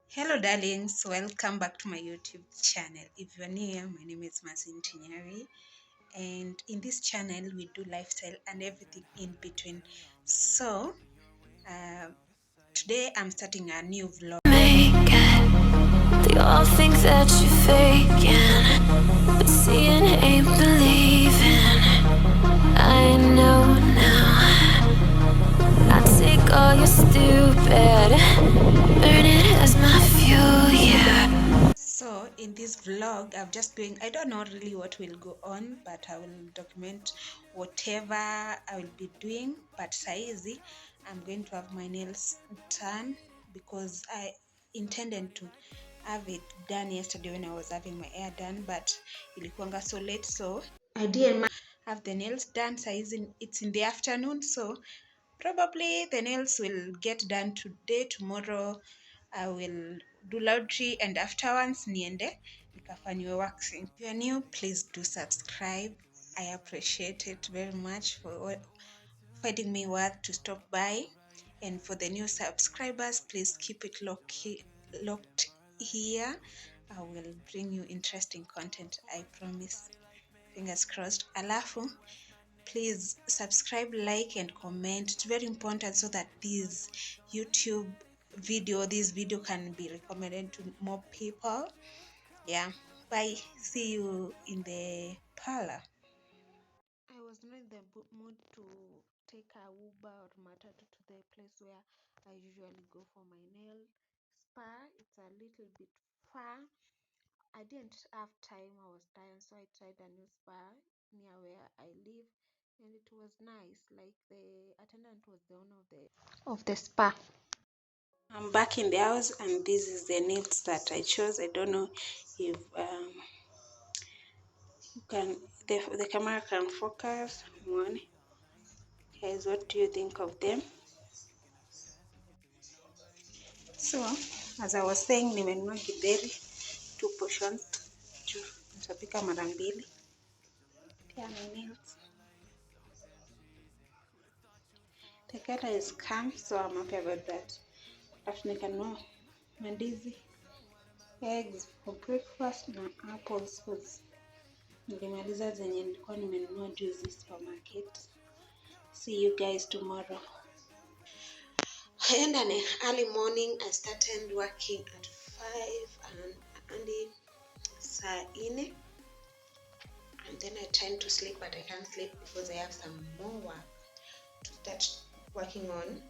Hello darlings, welcome back to my YouTube channel. If you're new here, my name is 𝙏𝙖𝙖𝙑 𝙁𝙤𝙧, and in this channel we do lifestyle and everything in between. So today I'm starting a new vlog. They all think that you're faking, but seeing ain't believing. I know now. I take all your stupid, burn it as my fuel, yeah. So in this vlog I don't know really what will go on, but I will document whatever I will be doing. But saizi I'm going to have my nails done because I intended to have it done yesterday when I was having my hair done, but ilikuanga so late, so I didn't have the nails done. Saizi it's in the afternoon, so probably the nails will get done today. Tomorrow I will do laundry, and afterwards niende nikafanywe waxing. If you are new, please do subscribe. I appreciate it very much for finding me worth to stop by. And for the new subscribers, please keep it locked here. I will bring you interesting content, I promise. Fingers crossed. Alafu, please subscribe, like and comment. It's very important so that this video can be recommended to more people. Yeah, bye. See you in the parlor. I was not in the mood to take a Uber or matatu to the place where I usually go for my nail spa. It's a little bit far. I didn't have time, I was tired, so I tried a new spa near where I live, and it was nice. Like, the attendant was the owner of the spa. I'm back in the house, and this is the nails that I chose. I don't know if the camera can focus. One, guys, what do you think of them? So as I was saying, nimenunua githeri 2 portions juu nitapika mara mbili. Yeah, my nails. The color is calm, so I'm happy about that. After nikanunua mandizi, eggs for breakfast na apples because nilimaliza zenye nilikuwa nimenunua juzi supermarket. See you guys tomorrow. And an early morning, I started working at 5 and saa 4, and then I tried to sleep, but I can't sleep because I have some more work to start working on.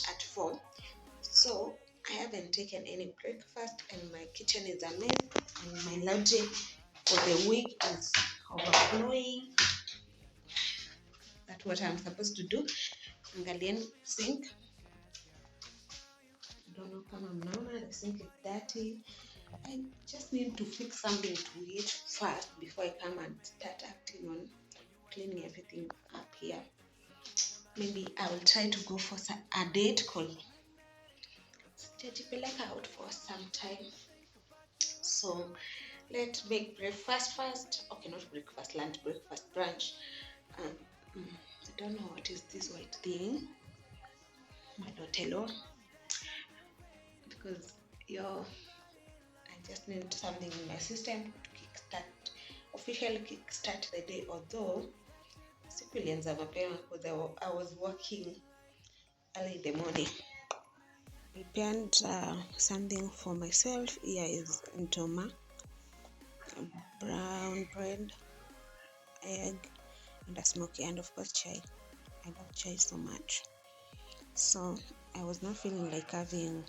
At 4. So I haven't taken any breakfast, and my kitchen is a mess, and my laundry for the week is overflowing. That's what I'm supposed to do. Angalian sink. I don't know kama mnaona the sink is dirty. I just need to fix something to eat first before I come and start acting on cleaning everything up here. Maybe I will try to go for a date call. Sitajipeleka out for some time. So let's make breakfast first. Okay, not breakfast, lunch, breakfast, brunch. I don't know what is this white thing. Madotelo. Because I just need something in my system to officially kickstart the day. Although sikulianza mapema because I was working early in the morning. I prepared something for myself. Here is ntoma, brown bread, egg, and a smoky, and of course chai. I love chai so much. So I was not feeling like having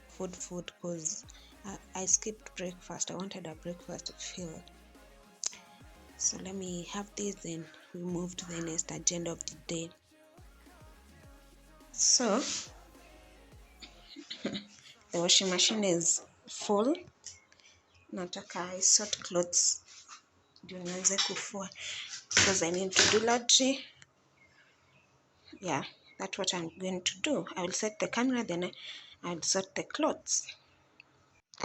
food because I skipped breakfast. I wanted a breakfast feel. So let me have this, and we move to the next agenda of the day. So the washing machine is full. Nataka I sort clothes ndio nianze kufua because I need to do laundry. Yeah, that's what I'm going to do. I will set the camera, then I'll sort the clothes.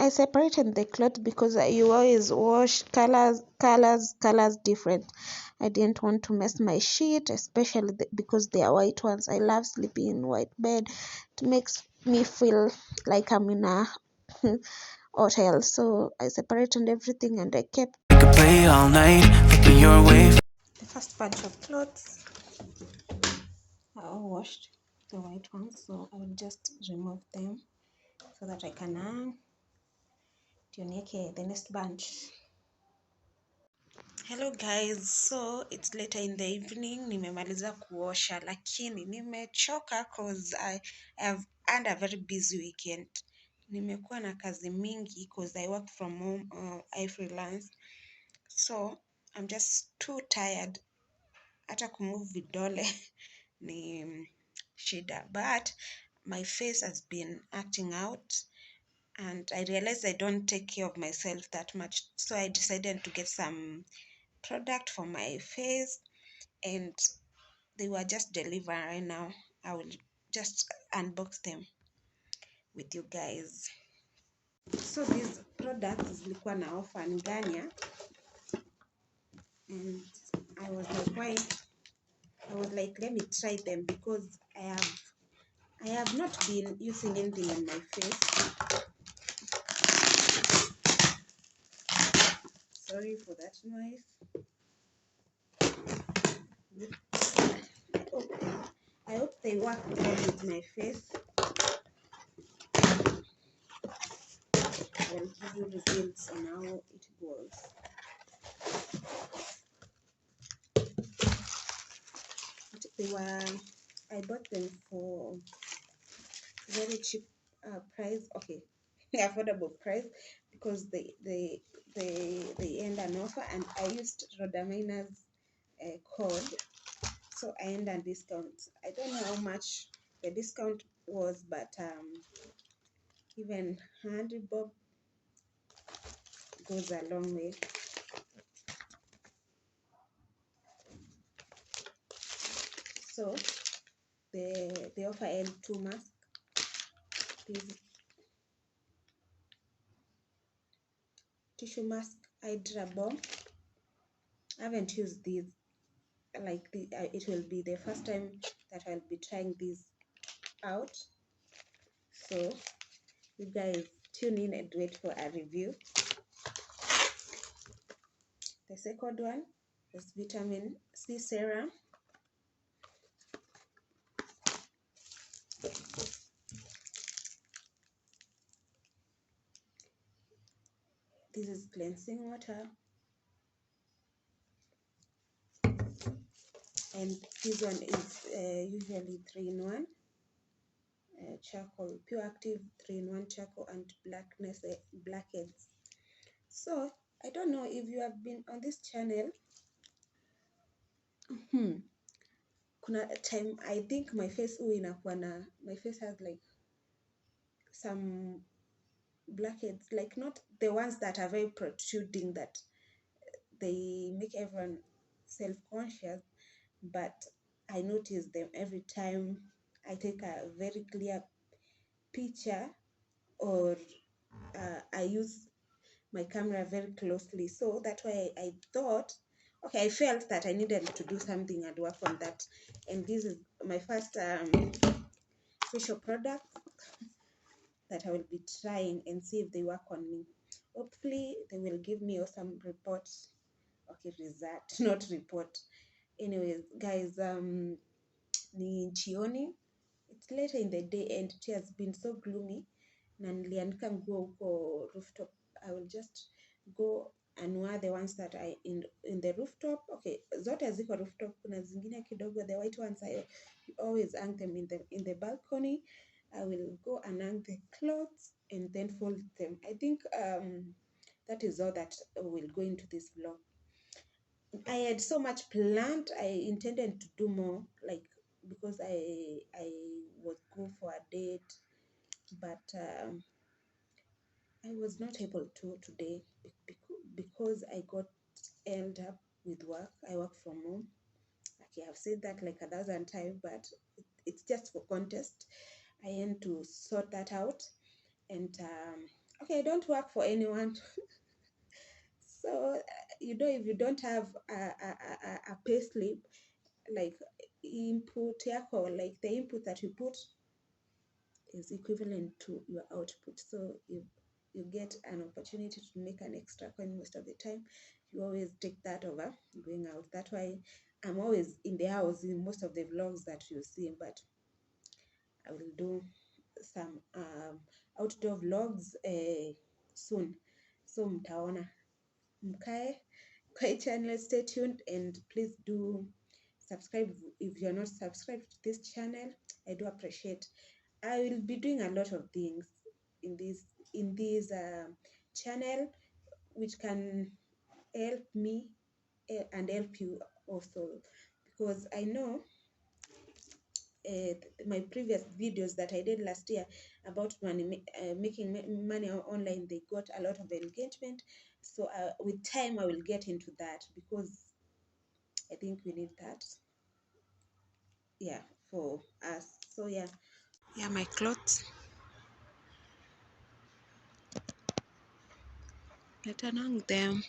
I separated the clothes because you always wash colors different. I didn't want to mess my sheet, especially because they are white ones. I love sleeping in white bed. It makes me feel like I'm in a hotel. So I separated everything and I kept play all night, looking your way. the first bunch of clothes are all washed, the white ones. So I will just remove them so that I can the next bunch. Hello guys, so it's later in the evening. Nimemaliza kuosha lakini nimechoka cause I have had a very busy weekend. Nimekuwa na kazi mingi cause I work from home, I freelance. So I'm just too tired. Hata kumove vidole ni shida, but my face has been acting out and I realized I don't take care of myself that much. So I decided to get some product for my face and they were just delivered right now. I will just unbox them with you guys. So these products zilikuwa na offer Nganya and I was like let me try them because I have not been using anything on my face. Sorry for that noise. I hope they work well with my face. I will give you results on how it goes. I bought them for very cheap price. Okay, affordable price because they end an offer and I used Rodamina's code, so I end a discount. I don't know how much the discount was, but even 100 bob goes a long way. So the offer held 2 masks. This tissue mask Hydra Bomb. I haven't used these. Like it will be the first time that I'll be trying these out. So you guys tune in and wait for a review. The second one is vitamin C serum. This is cleansing water, and this one is usually 3-in-1 charcoal, pure active 3-in-1 charcoal and blackheads. So I don't know if you have been on this channel. Kuna time I think my face my face has like some blackheads, like not the ones that are very protruding that they make everyone self-conscious, but I notice them every time I take a very clear picture or I use my camera very closely. So that's why I thought, okay, I felt that I needed to do something and work on that. And this is my first facial product that I will be trying and see if they work on me. Hopefully they will give me some report. Okay, result, not report. Anyways, guys, ni jioni. It's later in the day and it has been so gloomy. Na niliandika nguo huko rooftop. I will just go and wear the ones that I in the rooftop. Okay, zote ziko rooftop. Kuna zingine kidogo, the white ones I always hang them in the balcony. I will go and hang the clothes and then fold them. I think that is all that will go into this vlog. I had so much planned. I intended to do more, like because I was go for a date, but I was not able to today because I got held up with work. I work from home. Okay, I've said that like 1,000 times, but it's just for contest. I had to sort that out, and Okay, I don't work for anyone. So if you don't have a pay slip, like input yako, like the input that you put is equivalent to your output. So if you get an opportunity to make an extra coin most of the time, you always take that over going out. That's why I'm always in the house in most of the vlogs that you see, but I will do some outdoor vlogs soon. So mtaona, mkae kwa channel, stay tuned, and please do subscribe if you're not subscribed to this channel. I do appreciate. I will be doing a lot of things in this channel which can help me and help you also, because I know my previous videos that I did last year about making money online, they got a lot of engagement. So with time I will get into that, because I think we need that, yeah, for us. So yeah, my clothes. Let us hang them.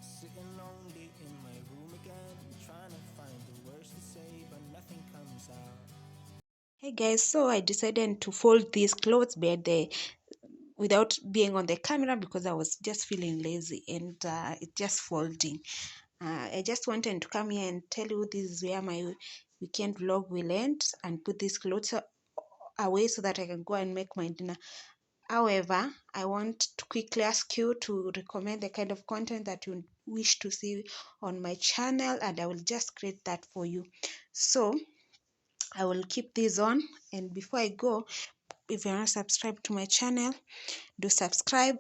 Sitting lonely in my room again, trying to find the words to say, but nothing comes out. Hey guys, so I decided to fold these clothes without being on the camera, because I was just feeling lazy, and it's just folding. I just wanted to come here and tell you this is where my weekend vlog will end, and put these clothes away so that I can go and make my dinner. However, I want to quickly ask you to recommend the kind of content that you wish to see on my channel, and I will just create that for you. So I will keep this on, and before I go, if you're not subscribed to my channel, do subscribe